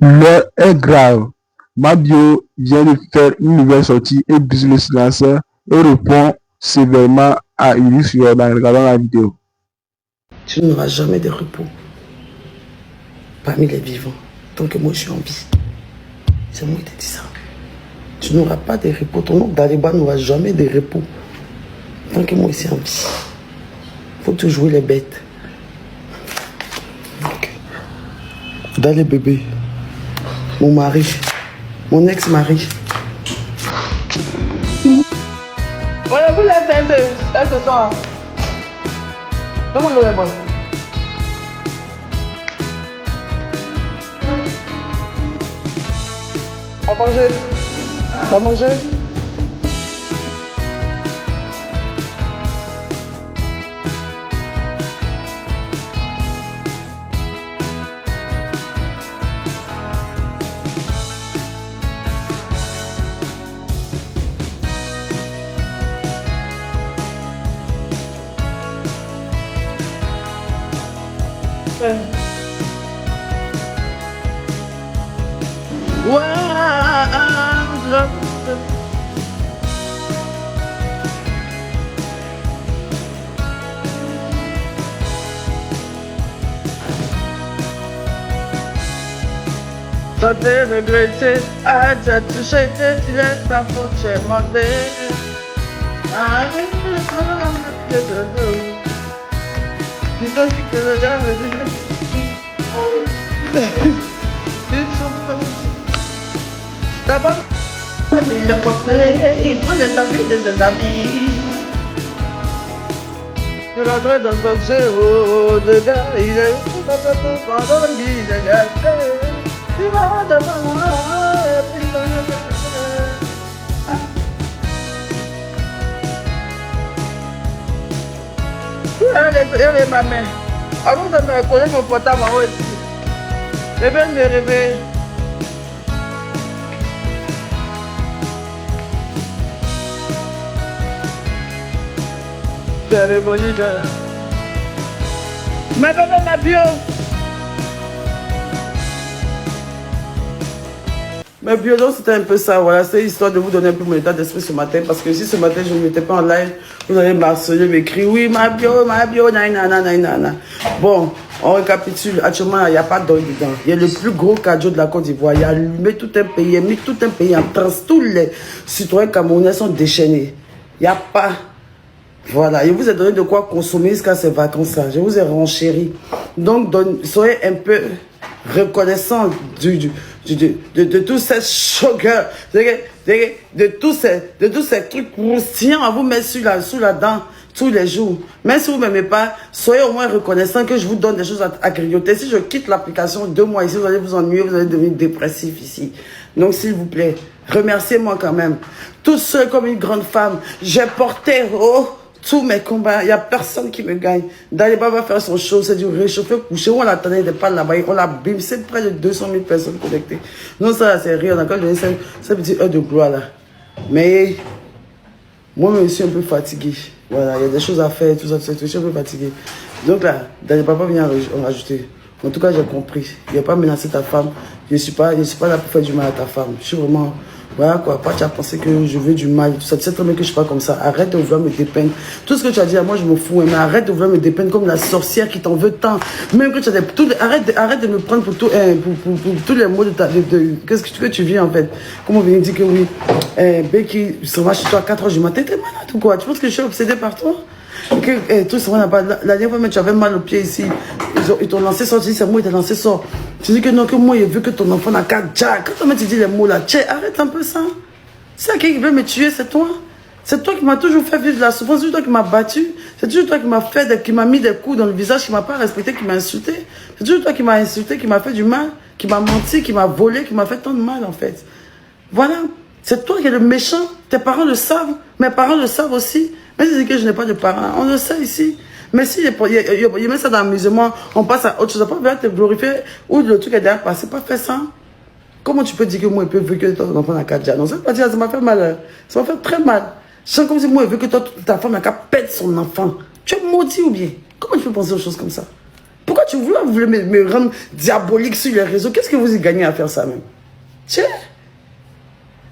L'heure est grave. Mabio vient de faire une nouvelle sortie et brise le silencieux et répond sévèrement à Ulysse en regardant la vidéo. Tu n'auras jamais de repos parmi les vivants tant que moi je suis en vie. C'est moi qui t'ai dit ça. Tu n'auras pas de repos. Ton oncle Daliba n'aura jamais de repos tant que moi je suis en vie. Faut te jouer les bêtes. Dans les bébés, mon mari, mon ex-mari. Voilà, vous l'avez fait un peu, là ce soir. Comment on le voit? On va manger. On va manger. Ça t'est regretté, à t'as touché, tu laisses ta faute, j'ai demandé. D'abord, il a porté, il prenait ta vie de ses amis. Je rentrais dans son zéro de gars, il est tout à fait pendant le guide de gars. Tu vas devant moi, et puis elle est ma mère. Avant de me reconnaître mon portable en haut ici. Je viens de me réveiller. J'avais bonne idée. Mais donne ma bio. Mais bio, donc c'était un peu ça, voilà, c'est histoire de vous donner un peu mon état d'esprit ce matin, parce que si ce matin je ne m'étais pas en live, vous allez m'harceler, m'écrire, oui, ma bio, naïna. Bon, on récapitule, actuellement, il n'y a pas d'or dedans. Il y a le plus gros cadeau de la Côte d'Ivoire, il a allumé tout un pays, il a mis tout un pays en transe, tous les citoyens camerounais sont déchaînés. Il n'y a pas... Voilà, je vous ai donné de quoi consommer jusqu'à ces vacances-là, je vous ai renchéri. Donc, soyez un peu reconnaissant de tous ces sugar, de tous ces trucs croustillants à vous mettre sous la dent tous les jours. Même si vous ne m'aimez pas, soyez au moins reconnaissant que je vous donne des choses à grignoter. Si je quitte l'application 2 mois ici, vous allez vous ennuyer, vous allez devenir dépressif ici. Donc s'il vous plaît, remerciez-moi quand même. Tous ceux comme une grande femme, j'ai porté tous mes combats, il n'y a personne qui me gagne. Daliba va faire son show, c'est du réchauffé couché. On l'attendait, il n'était pas là-bas, on l'a bim, c'est près de 200 000 personnes connectées. Non, ça, c'est rien, on a encore donné cette petite heure de gloire là. Mais moi, je suis un peu fatigué. Voilà, il y a des choses à faire, tout ça, je suis un peu fatigué. Donc là, Daliba va venir en rajouter. En tout cas, j'ai compris. Il n'y a pas menacé ta femme. Je ne suis pas là pour faire du mal à ta femme. Je suis vraiment... Voilà quoi, pas tu as pensé que je veux du mal, tout ça. Tu sais très bien que je ne suis pas comme ça. Arrête de vouloir me dépeindre. Tout ce que tu as dit à moi, je me fous. Mais arrête de vouloir me dépeindre comme la sorcière qui t'en veut tant. Même que tu as des... arrête de me prendre pour, pour tous les mots de ta... Qu'est-ce que tu vis en fait? Comment on vient dire que oui, Becky, je serai chez toi à 4 h du matin. T'es malade ou quoi? Tu penses que je suis obsédée par toi? Tout ça, la dernière fois, tu avais mal au pied ici. Ils t'ont lancé ça. Tu dis, c'est moi, ils t'ont lancé ça. Tu dis que non, que moi, j'ai vu que ton enfant n'a qu'à Jack. Quand tu dis les mots là, arrête un peu ça. C'est qui veut me tuer, c'est toi. C'est toi qui m'as toujours fait vivre de la souffrance. C'est toi qui m'as battu. C'est toujours toi qui m'as mis des coups dans le visage, qui m'a pas respecté, qui m'a insulté. C'est toujours toi qui m'as insulté, qui m'a fait du mal, qui m'a menti, qui m'a volé, qui m'a fait tant de mal en fait. Voilà. C'est toi qui es le méchant. Tes parents le savent. Mes parents le savent aussi. Même si c'est que je n'ai pas de parents, on le sait ici. Mais si il met ça dans l'amusement, on passe à autre chose. Pas bien te glorifier ou le truc est derrière passé, pas faire ça. Comment tu peux dire que moi, je veux que ton enfant n'a qu'à dire? Non, ça veut pas dire, ça m'a fait mal. Ça m'a fait très mal. Je sens comme si moi, je veux que ta femme n'a qu'à pète son enfant. Tu es maudit ou bien? Comment tu peux penser aux choses comme ça? Pourquoi tu voulais me rendre diabolique sur les réseaux. Qu'est-ce que vous y gagnez à faire ça même? Tiens.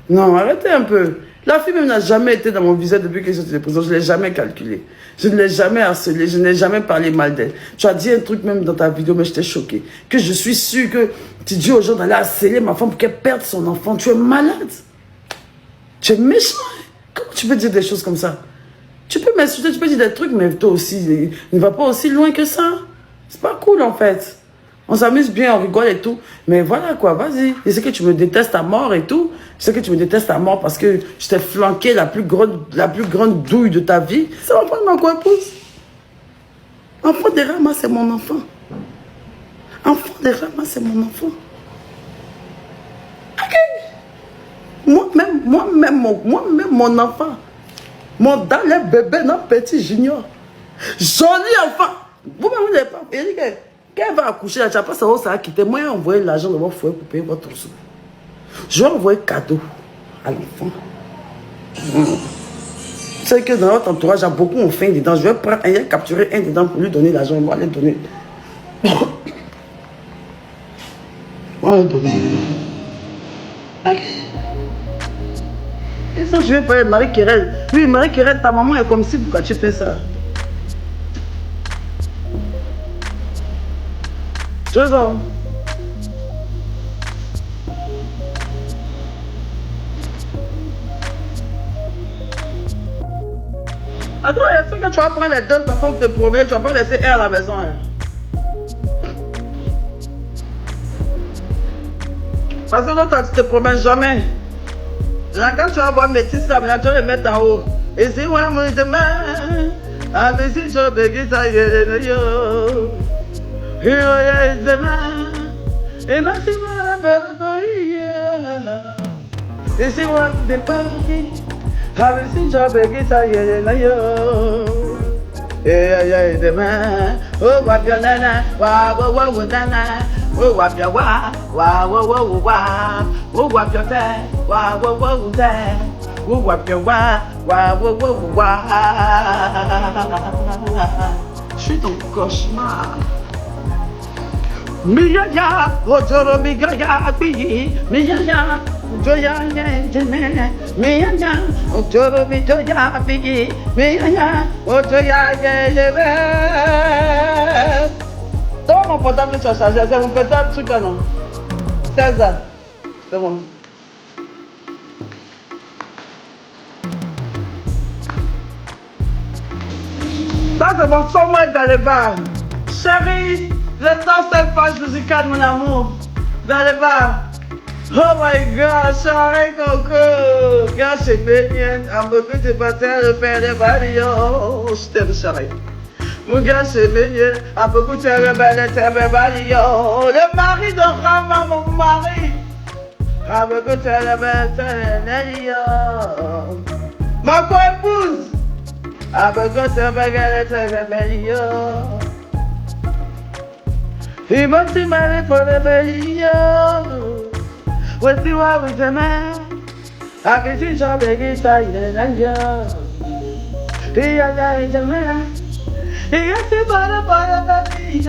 Non, arrêtez un peu. La fille même n'a jamais été dans mon visage depuis que je suis de prison. Je ne l'ai jamais calculé. Je ne l'ai jamais harcelé. Je n'ai jamais parlé mal d'elle. Tu as dit un truc même dans ta vidéo, mais j'étais choquée. Que je suis sûre que tu dis aux gens d'aller harceler ma femme pour qu'elle perde son enfant. Tu es malade. Tu es méchant. Comment tu peux dire des choses comme ça? Tu peux m'insulter, tu peux dire des trucs, mais toi aussi, ne va pas aussi loin que ça. C'est pas cool en fait. On s'amuse bien, on rigole et tout. Mais voilà quoi, vas-y. Je sais que tu me détestes à mort et tout. Je sais que tu me détestes à mort parce que je t'ai flanqué la plus grande douille de ta vie. C'est l'enfant de ma co-épouse. Enfant des Ramas, c'est mon enfant. Enfant des Ramas, c'est mon enfant. Ok. Moi-même, mon enfant. Mon dans les bébés, non, petit junior. Joli enfant. Vous-même, vous n'avez pas. Il dit que quand elle va accoucher, tu n'as pas savoir où ça va quitter. Moi, j'ai envoyé l'argent de votre foyer pour payer votre sou. Je vais envoyer cadeau à l'enfant. Tu sais que dans votre entourage, il y a beaucoup de faim dedans. Je vais prendre un, capturer un dedans pour lui donner l'argent. On va lui donner. On va lui donner. Et ça, je vais parler de Marie-Querelle. Oui, Marie-Querelle, ta maman est comme si, pourquoi tu fais ça? Je vois. Attends, il faut que tu vas prendre les deux personnes qui te promettent, tu vas pas laisser elle à la maison. Hein. Parce que l'autre, tu te promets jamais. Là, quand tu vas voir métis, là, tu vas le mettre en haut. Et si moi, moi, demain, ah, mais si je béguis, ça y est, yo. Et demain, et là, si moi, la belle, et si moi, je départ, ah, mais si je béguis, ça y est, yo. Et demain, oh, what your nana, wow, nana. Oh, wap your wa, oh, wap your day, day. Oh, wap your wa. Je suis ton cauchemar. Miyaya, ojoro migaya, miyaya, joya, miyaya, ojoro mijoya, miyaya, ojoya, Toma mon portable sur charger, c'est mon portable truc là non. 16 ans. C'est bon. Ça c'est mon sommeil dans les bars. Chérie, je sens cette page musicale mon amour. Dans les bars. Oh my god, chérie coco. Quand c'est bien, à beaucoup de batailles, le père des barrières. Je t'aime chérie. Mon gars, c'est meilleur, à beaucoup de rebelles, le mari de Rama, mon mari, à beaucoup de rebelles, ma co-épouse, à beaucoup de rebelles, il m'a dit mal pour le rebelles, voici moi, vous aimez, à que si j'en béguis, ça y est, il y a et c'est pas la vie.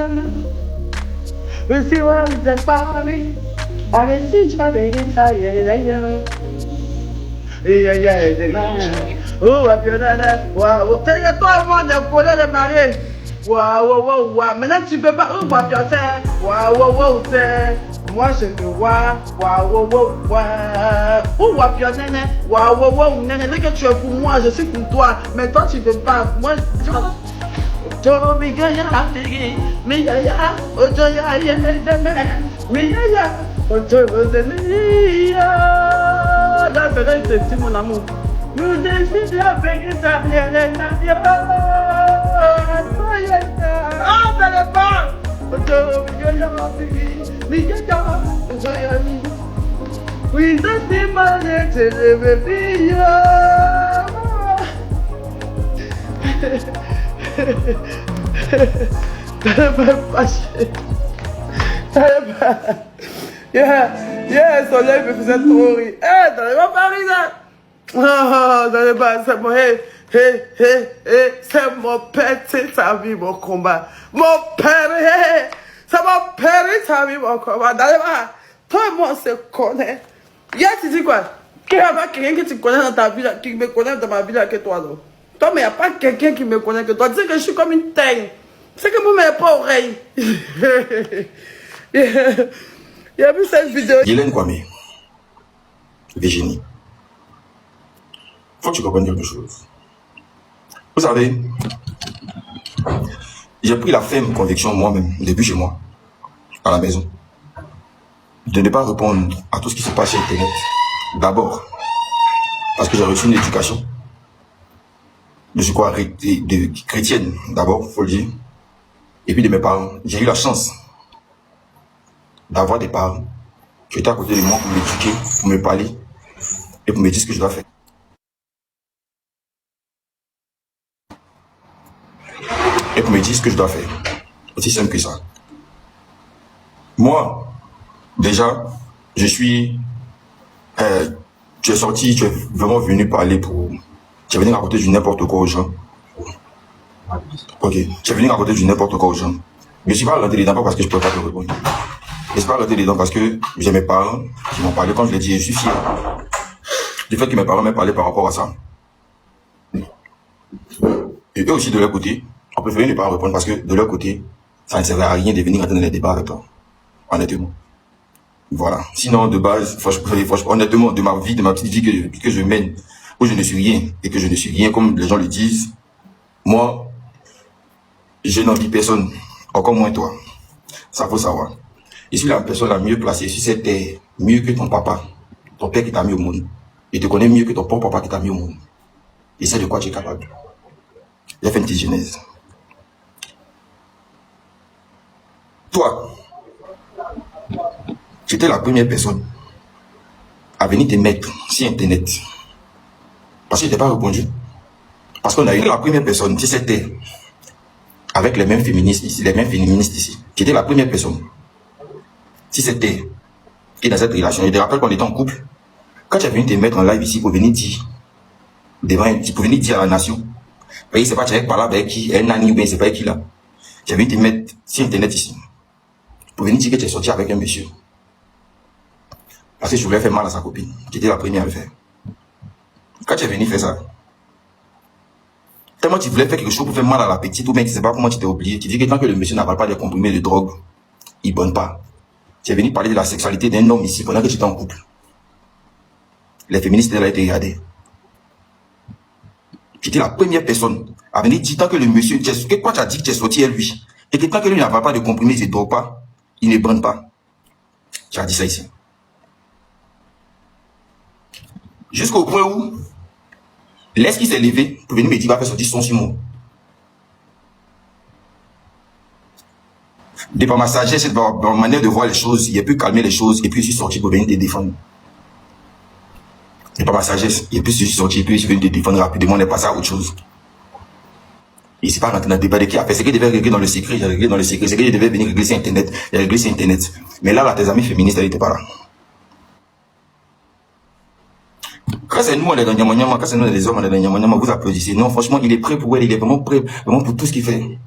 Mais si on ne pas lui, avec si tu vas bien, ça y est, d'ailleurs. Et il y a des mains. Oh, waouh, t'es toi, moi, de coller le mari. Waouh. Maintenant, tu peux pas. Oh, waouh, moi, je te vois. Waouh. Oh, waouh, dès que tu es pour moi, je suis pour toi. Mais toi, tu veux pas. Moi, je. Joro migaya, migaya, ojoya yedeme, migaya, ojoya yedeme. Là, c'est petit mon amour. Nous décidons de payer ta vie. Ah, ça n'est pas. Joro migaya, migaya, ojoya yedeme. Oui, ça c'est mal, c'est le bébé. T'allais pas fâcher. T'allais pas. Yeah, son œil me faisait trop rire. Hey, t'allais pas rire là. Oh, t'allais pas, c'est mon, c'est mon père, c'est sa vie, mon combat. Mon père, Ça m'a perdu ta vie encore. Toi et moi, on se connaît. Hier, tu dis quoi? Qu'il n'y a pas quelqu'un que tu connais dans ta vie, qui me connaît dans ma vie là que toi, non? Toi, mais il n'y a pas quelqu'un qui me connaît que toi. Tu sais que je suis comme une teigne. Tu sais que moi, je n'ai pas oreille. Il a vu cette vidéo. Guylaine Kwame, Virginie, faut que tu comprennes quelque chose. Vous savez, j'ai pris la ferme conviction moi-même, depuis chez moi, à la maison, de ne pas répondre à tout ce qui se passe sur Internet. D'abord, parce que j'ai reçu une éducation de ce quoi de chrétienne, d'abord, faut le dire. Et puis de mes parents. J'ai eu la chance d'avoir des parents qui étaient à côté de moi pour m'éduquer, pour me parler et pour me dire ce que je dois faire. Et pour me dire ce que je dois faire. Aussi simple que ça. Moi, déjà, je suis... tu es sorti, tu es vraiment venu parler pour... Tu es venu raconter du n'importe quoi aux gens. Ok, tu es venu raconter du n'importe quoi aux gens. Mais je suis pas rentré dedans pas parce que je ne peux pas te répondre. Je suis pas rentré dedans parce que j'ai mes parents qui m'ont parlé. Quand je l'ai dit, je suis fier du fait que mes parents m'aient parlé par rapport à ça. Et eux aussi, de leur côté, on préférait ne pas répondre parce que de leur côté, ça ne servait à rien de venir entrer dans les débats avec toi. Honnêtement. Voilà. Sinon, de base, franchement, honnêtement, de ma vie, de ma petite vie que je mène, où je ne suis rien, et que je ne suis rien, comme les gens le disent, moi, je n'envie personne, encore moins toi. Ça faut savoir. Je suis la personne la mieux placée sur cette terre, mieux que ton papa, ton père qui t'a mis au monde. Il te connaît mieux que ton propre papa qui t'a mis au monde. Et c'est de quoi tu es capable. J'ai fait une petite genèse. Toi, tu étais la première personne à venir te mettre sur Internet. Parce que je t'ai pas répondu. Parce qu'on a eu la première personne sur cette terre avec les mêmes féministes ici, les mêmes féministes ici. Tu étais la première personne sur cette terre qui est dans cette relation. Je te rappelle qu'on était en couple. Quand tu es venu te mettre en live ici pour venir dire pour venir dire à la nation, mais c'est pas tu parler avec qui, un nani ou bien c'est pas avec qui là. Tu es venu te mettre sur Internet ici pour venir dire que tu es sorti avec un monsieur. Parce que je voulais faire mal à sa copine. Tu étais la première à le faire. Quand tu es venu faire ça, tellement tu voulais faire quelque chose pour faire mal à la petite, ou bien tu sais pas comment tu t'es oublié, tu dis que tant que le monsieur n'avale pas des comprimés de drogue, il bonne pas. Tu es venu parler de la sexualité d'un homme ici pendant que tu étais en couple. Les féministes étaient là et te regardaient. Tu étais la première personne à venir dire tant que le monsieur, quoi tu as dit que tu es sorti à lui, et que tant que lui n'avale pas de comprimés, il ne drogue pas, il ne bonne pas. Tu as dit ça ici. Jusqu'au point où, laisse qui s'est levé pour venir me dire, va faire sortir son Simon. De par ma sagesse et de par ma manière de voir les choses, il a pu calmer les choses et puis je suis sorti pour venir te défendre. De par ma sagesse, et puis je suis sorti et puis je suis venu te défendre rapidement, on est passé à autre chose. Et c'est pas rentré dans le débat de qui a fait. C'est qu'il devait régler dans le secret, j'ai réglé dans le secret. C'est qu'il devait venir régler sur Internet, j'ai réglé sur Internet. Mais là, tes amis féministes, elles n'étaient pas là. Quand c'est nous, on est dans Nyamanyama, quand c'est nous, les hommes, on est dans Nyamanyama, vous applaudissez. Non, franchement, il est prêt pour elle, il est vraiment prêt, vraiment pour tout ce qu'il fait.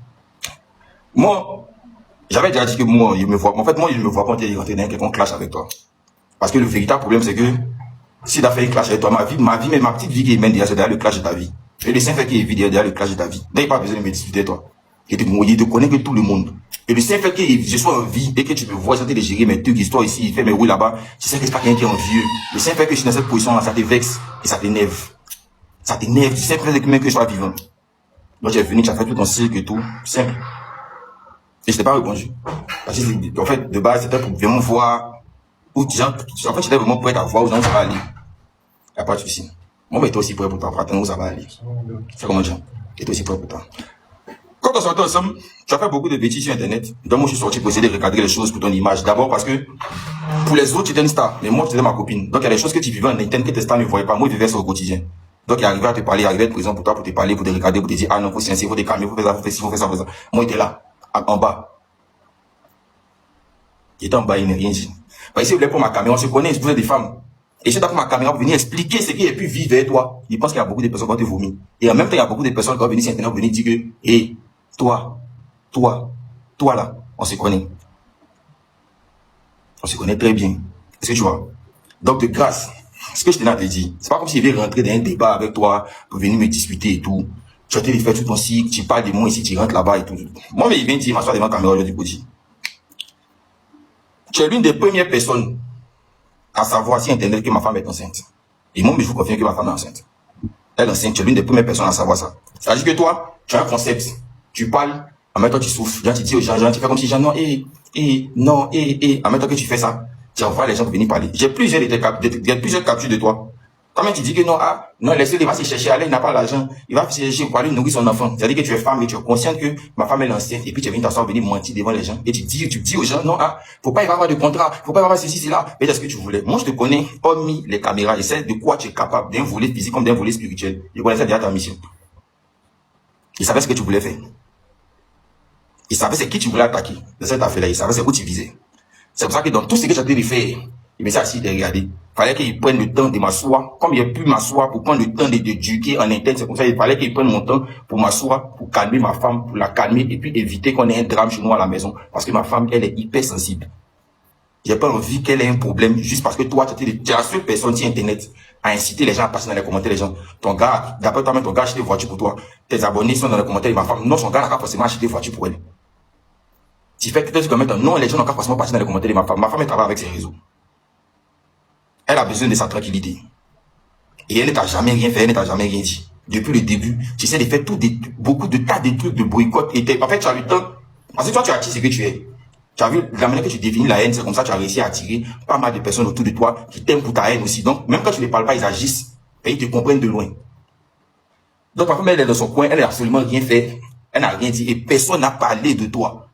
Moi, j'avais déjà dit que moi, il me voit. En fait, moi, il me voit quand il est rentré dans quelqu'un clash avec toi. Parce que le véritable problème, c'est que si tu as fait un clash avec toi, ma vie, mais ma petite vie qui est mène déjà, c'est derrière le clash de ta vie. Et le Saint-Fait qui est vidé derrière le clash de ta vie. Donc, il n'y a pas besoin de me discuter, toi. Il te connaît que tout le monde. Et le Saint-Fait que je sois en vie et que tu me vois, j'étais de gérer mes trucs, histoire ici, il fait mes roues là-bas. Tu sais que c'est pas quelqu'un qui est envieux. Le Saint-Fait que je suis dans cette position-là, ça te vexe et ça t'énerve. Ça t'énerve. Tu sais même que je sois vivant. Donc, j'ai venu, tu as fait tout ton cycle et tout. Simple. Et je t'ai pas répondu. Parce que, en fait, de base, c'était pour vraiment voir où tu en fait, j'étais vraiment prêt à voir où ça va aller. Y a pas de souci. Moi, mais toi aussi prêt pour toi, pour attendre où ça va aller. C'est comment dire? Et toi aussi prêt pour toi. Quand on sortait ensemble, tu as fait beaucoup de bêtises sur Internet. Donc, moi, je suis sorti pour essayer de recadrer les choses pour ton image. D'abord parce que, pour les autres, tu étais une star. Mais moi, tu étais ma copine. Donc, il y a des choses que tu vivais en Internet que tes stars ne voyaient pas. Moi, je vivais ça au quotidien. Donc, il arrivait à te parler, il arrivait à être présent pour toi, pour te parler, pour te regarder, pour te dire, ah non, faut se sincère, faut te calmer, faut faire ça, faut faire ci, faut faire ça, faut faire ça. Moi, il était là, en bas. Il était en bas, il n'a rien dit. Parce que s'il voulait pour ma caméra, on se connaît, je faisais des femmes. Et je pour ma caméra pour venir expliquer ce qu'il a pu vivre avec toi. Il pense qu'il y a beaucoup de personnes qui ont te vomi. Et en même temps, il y a beaucoup de personnes qui vont venir sur Internet pour venir dire que, hé, toi là, on se connaît. On se connaît très bien. Est-ce que tu vois? Donc, de grâce, ce que je tenais à te dire, c'est pas comme si je vais rentrer dans un débat avec toi pour venir me discuter et tout. Tu as été faire tout ton cycle, tu parles de moi ici, tu rentres là-bas et tout. Moi, mais il vient dire, m'asseoir devant la caméra aujourd'hui pour dire. Tu es l'une des premières personnes à savoir si Internet que ma femme est enceinte. Et moi, je vous confirme que ma femme est enceinte. Elle est enceinte, tu es l'une des premières personnes à savoir ça. C'est-à-dire que toi, tu as un concept. Tu parles, en même temps tu souffles. Genre, tu dis aux gens, tu fais comme si gens, non, non, en même temps que tu fais ça, tu envoies les gens pour venir parler. J'ai plusieurs captures de toi. Quand même tu dis que non, non, laissez-le, il va se chercher, allez, il n'a pas l'argent, il va se chercher pour aller nourrir son enfant. C'est-à-dire que tu es femme et tu es consciente que ma femme est enceinte, et puis tu viens t'asseoir, venir mentir devant les gens, et tu dis aux gens, non, faut pas y avoir de contrat, faut pas y avoir ceci, cela, et c'est ce que tu voulais. Moi, je te connais, hormis les caméras, je sais de quoi tu es capable, d'un volet physique comme d'un volet spirituel. Je connaissais déjà ta mission. Il savait ce que tu voulais faire. Il savait c'est qui tu voulais attaquer de cette affaire-là, il savait c'est où tu visais. C'est pour ça que dans tout ce que tu as dû faire, il me s'est assis de regarder. Fallait qu'il prenne le temps de m'asseoir. Comme il a pu m'asseoir pour prendre le temps d'éduquer en interne, c'est comme ça, il fallait qu'il prenne mon temps pour m'asseoir, pour calmer ma femme, pour la calmer et puis éviter qu'on ait un drame chez nous à la maison. Parce que ma femme, elle est hyper sensible. J'ai pas envie qu'elle ait un problème juste parce que toi, tu es la seule personne sur Internet à inciter les gens à passer dans les commentaires, les gens. Ton gars, d'après toi-même, ton gars a acheté une voiture pour toi. Tes abonnés sont dans les commentaires, ma femme, non, son gars n'a pas forcément acheté une voiture pour elle. Tu fais que tu comme maintenant, non, les gens n'ont pas forcément passé dans les commentaires de ma femme. Ma femme, elle travaille avec ses réseaux. Elle a besoin de sa tranquillité. Et elle ne t'a jamais rien fait, elle ne t'a jamais rien dit. Depuis le début, tu sais de faire beaucoup de tas de trucs de boycott. Et en fait, tu as eu le temps. Parce que toi, tu as attiré ce que tu es. Tu as vu la manière que tu définis la haine, c'est comme ça que tu as réussi à attirer pas mal de personnes autour de toi qui t'aiment pour ta haine aussi. Donc, même quand tu ne parles pas, ils agissent. Et ils te comprennent de loin. Donc, ma femme, elle est dans son coin, elle n'a absolument rien fait. Elle n'a rien dit. Et personne n'a parlé de toi.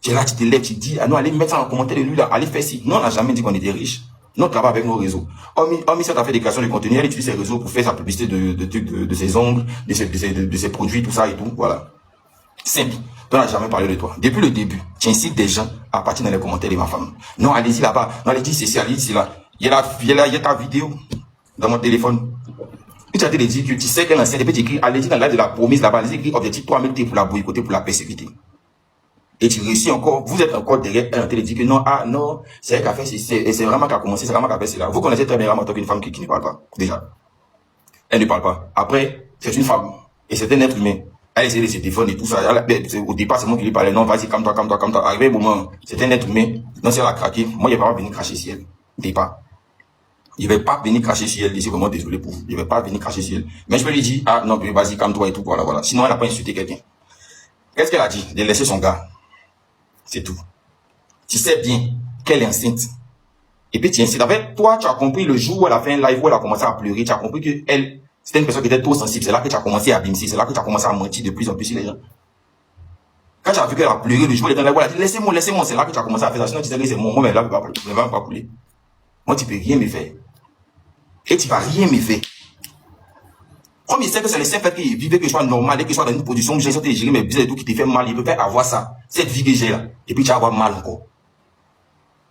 Tu es là, tu te lèves, tu dis, non, allez mettre ça en commentaire de lui là, allez faire ci. Non, on n'a jamais dit qu'on était riche. Nous, on travaille avec nos réseaux. Hormis ça, tu as fait des créations de contenu, elle utilise ses réseaux pour faire sa publicité de ses ongles, de ses produits, tout ça et tout. Voilà. Simple. On n'a jamais parlé de toi. Depuis le début, tu incites des gens à partir dans les commentaires de ma femme. Non, allez-y là-bas. Non, allez-y, c'est ça, allez-y, c'est là. Il y a ta vidéo dans mon téléphone. Et tu as dit que tu sais qu'elle est enceinte, et puis tu écris, allez-y dans l'aide de la promise là-bas, allez-y, écris objectif 3000 T pour la boycotter, pour la persécuter. Et tu réussis encore, vous êtes encore derrière elle en train de dire que non, non, c'est elle qui a fait, c'est vraiment qui a commencé, c'est vraiment qui a fait cela. Vous connaissez très bien vraiment qu'une femme qui ne parle pas, déjà. Elle ne parle pas. Après, c'est une femme. Et c'est un être humain. Elle essaie de se défendre et tout ça. Au départ, c'est moi qui lui parlais. Non, vas-y, calme-toi. Arrivé au moment, c'est un être humain. Non, si elle a craqué, moi, il ne va pas venir cracher sur elle. Au départ. Il ne va pas venir cracher sur elle. Je suis vraiment désolé pour vous. Il ne va pas venir cracher sur elle. Mais je peux lui dire, non, vas-y, calme-toi et tout. Voilà. Sinon, elle n'a pas insulté quelqu'un. Qu'est-ce qu'elle a dit? De laisser son gars. C'est tout. Tu sais bien qu'elle est enceinte. Et puis tu incites. En fait, toi, tu as compris le jour où elle a fait un live, où elle a commencé à pleurer. Tu as compris que elle, c'était une personne qui était trop sensible. C'est là que tu as commencé à bimser. C'est là que tu as commencé à mentir de plus en plus sur les gens. Quand tu as vu qu'elle a pleuré le jour où elle était dans la live, elle a dit laissez-moi. C'est là que tu as commencé à faire ça. Sinon, tu sais que c'est moi, mais là, je ne vais pas couler. Moi, tu ne peux rien me faire. Et tu ne vas rien me faire. Comme il sait que c'est le seul fait qu'il vivait, que je sois normal et que je sois dans une position où j'ai essayé de gérer mes business et tout qui te fait mal, il peut faire avoir ça, cette vie que j'ai là. Et puis tu vas avoir mal encore.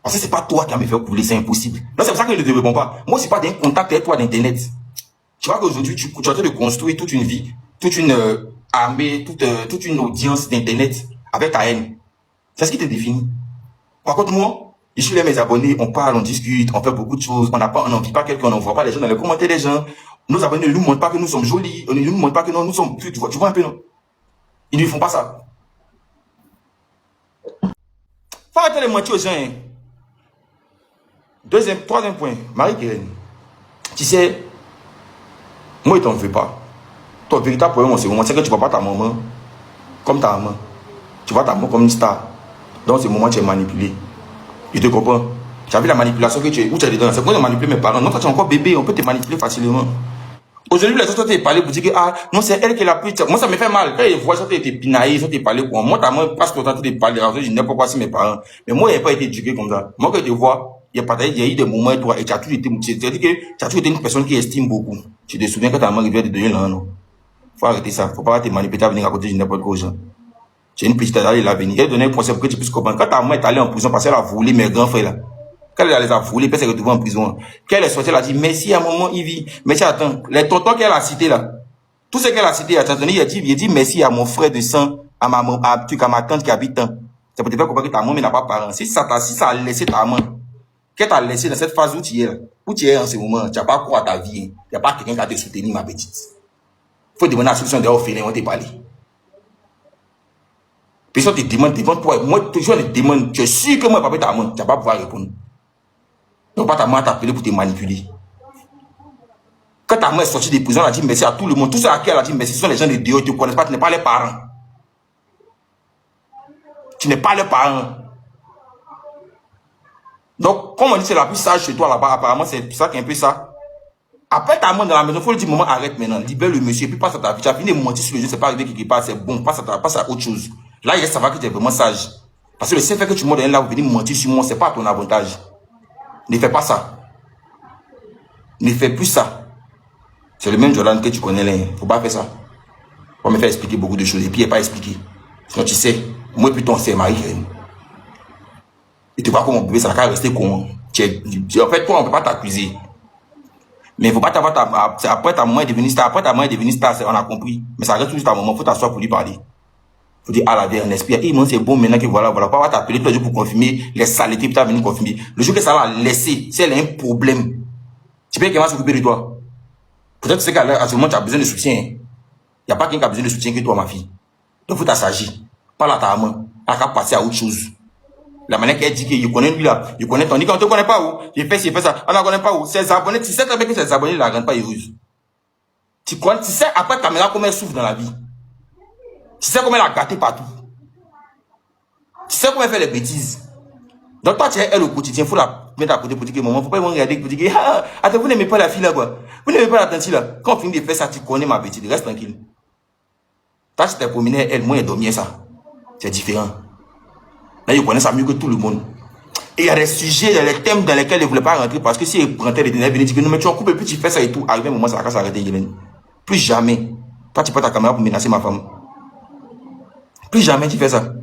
Parce que c'est pas toi qui vas me faire couler, c'est impossible. Non, c'est pour ça que je ne te réponds pas. Moi, c'est pas d'un contact avec toi d'Internet. Tu vois qu'aujourd'hui, tu es en train de construire toute une vie, toute une armée, toute une audience d'Internet avec ta haine. C'est ce qui te définit. Par contre, moi, je suis là, mes abonnés, on parle, on discute, on fait beaucoup de choses, on n'envie pas quelqu'un, on n'envoie pas les gens dans les commentaires des gens. Nos abonnés ne nous montrent pas que nous sommes jolis, ils ne nous montrent pas que nous sommes, tu vois un peu, non? Ils ne font pas ça. Faut arrêter de mentir aux gens, hein. Troisième point, Marie-Kérène. Tu sais, moi, je t'en veux pas. Ton véritable problème, c'est que tu ne vois pas ta maman comme ta maman. Tu vois ta maman comme une star. Donc, c'est le moment où tu es manipulé. Je te comprends. Tu as vu la manipulation que tu es, où tu es dedans. C'est pour manipuler mes parents. Non, toi, tu es encore bébé, on peut te manipuler facilement. Aujourd'hui, les autres te parlé pour dire que, non, c'est elle qui est la plus. Moi, ça me fait mal. Quand ils voient ça, tu été pinaillé, ça te parlé pour moi. Moi, ta maman passe ton temps de parler. Je n'ai pas passé mes parents. Mais moi, il n'ai pas été éduqué comme ça. Moi, quand je te vois, il y a eu des moments, toi, et tu as toujours été, c'est-à-dire que tu as toujours été une personne qui estime beaucoup. Tu te souviens quand ta maman vient de donner là, non? Faut arrêter ça. Faut pas te manipuler à venir à côté de n'importe quoi aux gens. C'est une petite allée là, venir. Elle donnait un conseil pour que tu puisses comprendre. Quand ta maman est allée en prison parce qu'elle a volé mes grands frères là. Quand elle les a volés, puis elle s'est retrouvée en prison. Quand elle est sortie, elle a dit, merci à maman Ivy. Merci, attends. Les tontons qu'elle a cités là. Tout ce qu'elle a cité, attends, il a dit merci à mon frère de sang, à ma tante qui habite. Ça peut te faire comprendre que ta maman n'a pas parent. Si ça a laissé ta maman qu'elle t'a laissé dans cette phase où tu es en ce moment, tu n'as pas quoi à ta vie. Il n'y a pas quelqu'un qui va te soutenir, ma petite. Il faut demander la solution des orphelins, on t'a parlé. Personne te demande devant toi. Moi, toujours te demande, tu es sûr que moi, papa, ta main, tu n'as pas pouvoir répondre. Donc, pas ta main t'appeler pour te manipuler. Quand ta main est sortie des prisons, elle a dit merci à tout le monde. Tout ça à qui elle a dit merci, ce sont les gens de dehors, tu ne connais pas, tu n'es pas les parents. Tu n'es pas les parents. Donc, comme on dit, c'est la plus sage chez toi là-bas, apparemment, c'est ça qui est un peu ça. Après ta main dans la maison, il faut lui dire, maman, arrête maintenant, libère le monsieur, et puis passe à ta vie. Tu as fini de mentir sur le jeu, c'est pas arrivé quelque part, c'est bon, passe à autre chose. Là, il ça va que tu es vraiment sage. Parce que le seul fait que tu montes là, vous venez mentir sur moi, c'est pas à ton avantage. Ne fais pas ça. Ne fais plus ça. C'est le même Jordan que tu connais là. Faut pas faire ça. On me faire expliquer beaucoup de choses, et puis il n'est pas expliqué. Sinon, tu sais, moi, plutôt, c'est Marie-Hélène. Et tu vois comment bébé, ça va rester con. En fait, toi, on ne peut pas t'accuser. Mais il ne faut pas t'avoir après ta maman est devenue star. Après ta maman est devenue star, on a compris. Mais ça reste toujours ta maman. Il faut t'asseoir pour lui parler. Il faut dire, ah la vie, un esprit. Et moi, c'est bon maintenant que voilà. Pas t'appeler tous les jours pour confirmer les saletés, puis t'as venu confirmer. Le jour que ça l'a laissé, si elle a un problème, tu peux qu'elle va s'occuper de toi. Peut-être que c'est qu'à ce moment, tu as besoin de soutien. Il n'y a pas quelqu'un qui a besoin de soutien que toi, ma fille. Donc, il faut t'assagir. Parle à ta maman. Elle va passer à autre chose. La manière qu'elle dit que je connais lui là, je connais ton dit qu'on ne te connaît pas où. J'ai fait ça, on ne connaît pas où. Ses abonnés, tu sais très bien que ses abonnés ne la rendent pas heureuse. Tu sais après Caméra comment elle souffre dans la vie. Tu sais comment elle a gâté partout. Tu sais comment elle fait les bêtises. Donc toi tu es elle au quotidien, il faut la mettre à côté pour dire que maman, il ne faut pas regarder pour dire que attends, vous n'aimez pas la fille là quoi. Vous n'aimez pas la tante là. Quand on finit de faire ça, tu connais ma bêtise, reste tranquille. Toi tu t'es promené elle, moi elle dormait ça. C'est différent. Là, il connaît ça mieux que tout le monde. Et il y a des sujets, des thèmes dans lesquels il ne voulait pas rentrer parce que si il rentrait les ténèbres, il dit que non, mais tu en coupes et puis tu fais ça et tout. Arrivé un moment, ça va s'arrêter, Hélène. Plus jamais. Toi, tu prends ta caméra pour menacer ma femme. Plus jamais tu fais ça.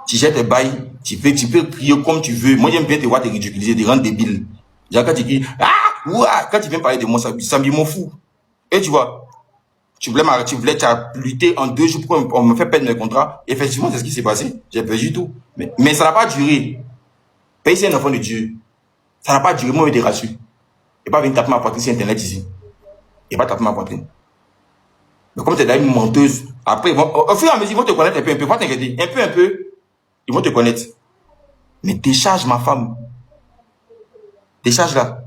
Tu jettes tes bails, tu peux crier comme tu veux. Moi, j'aime bien te voir te ridiculiser, te rendre débile. Genre, quand tu dis, quand tu viens parler de moi, ça me m'en fout. Et tu vois, tu voulais lutter en 2 jours pour qu'on me fait perdre mes contrats. Effectivement, c'est ce qui s'est passé. J'ai perdu tout. Mais ça n'a pas duré. Pays, c'est un enfant de Dieu. Ça n'a pas duré. Moi, je t'ai rassuré. Et pas venir taper ma poitrine sur Internet ici. Et pas taper ma poitrine. Mais comme tu es une menteuse, après, au fur et à mesure, ils vont te connaître un peu. Pas t'inquiéter. Un peu. Ils vont te connaître. Mais décharge ma femme. Décharge-la.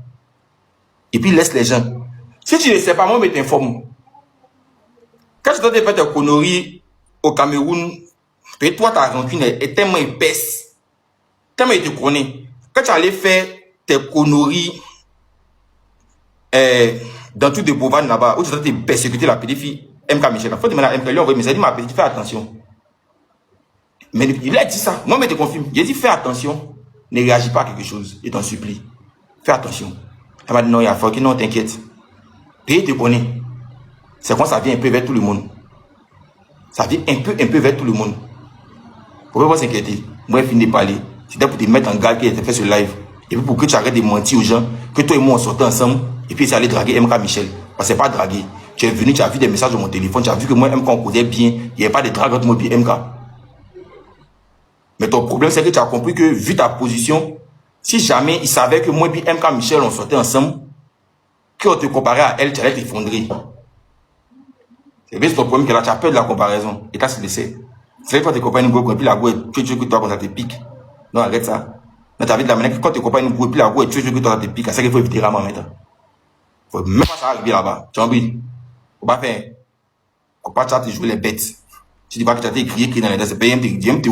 Et puis laisse les gens. Si tu ne sais pas, moi, je t'informe. Quand tu dois te faire tes conneries au Cameroun, peut-être toi, ta rancune est tellement épaisse. Tellement il te connaît. Quand tu allais faire tes conneries dans tout de Bovan là-bas, où tu dois te persécuter la petite fille, MK Michel, il faut demander à MK, lui envoyer mais ça dit ma petite, fais attention. Mais il a dit ça. Moi, je te confirme. Il a dit fais attention. Ne réagis pas à quelque chose. Il t'en supplie. Fais attention. Elle m'a dit non, il y a fort, non, t'inquiète. Et il te connaît. C'est quand ça vient un peu vers tout le monde. Ça vient un peu vers tout le monde. Faut pas s'inquiéter. Moi, je finis de parler. C'était pour te mettre en garde qu'il a fait ce live. Et puis pour que tu arrêtes de mentir aux gens, que toi et moi on sortait ensemble, et puis c'est aller draguer MK Michel. Parce que c'est pas draguer. Tu es venu, tu as vu des messages sur mon téléphone, tu as vu que moi MK on connaît bien, il n'y avait pas de drague entre moi et MK. Mais ton problème c'est que tu as compris que, vu ta position, si jamais il savait que moi et MK Michel on sortait ensemble, qu'on te comparait à elle, tu allais t'effondrer. C'est bien ton problème que là, tu as peur de la comparaison. Et tu as laissé. C'est vrai que quand tes copains nous go, et puis la go, tu veux que toi, quand ça te pique. Non, arrête ça. Mais tu as vu de la manière que quand tes copains nous go, et puis la go, tu veux que toi, ça te pique. C'est ça qu'il faut éviter vraiment maintenant. Il faut même pas ça arriver là-bas. Tu as envie. Faut pas faire. Faut pas te jouer les bêtes. Tu dis pas que tu as été crié dans les dents, c'est pas un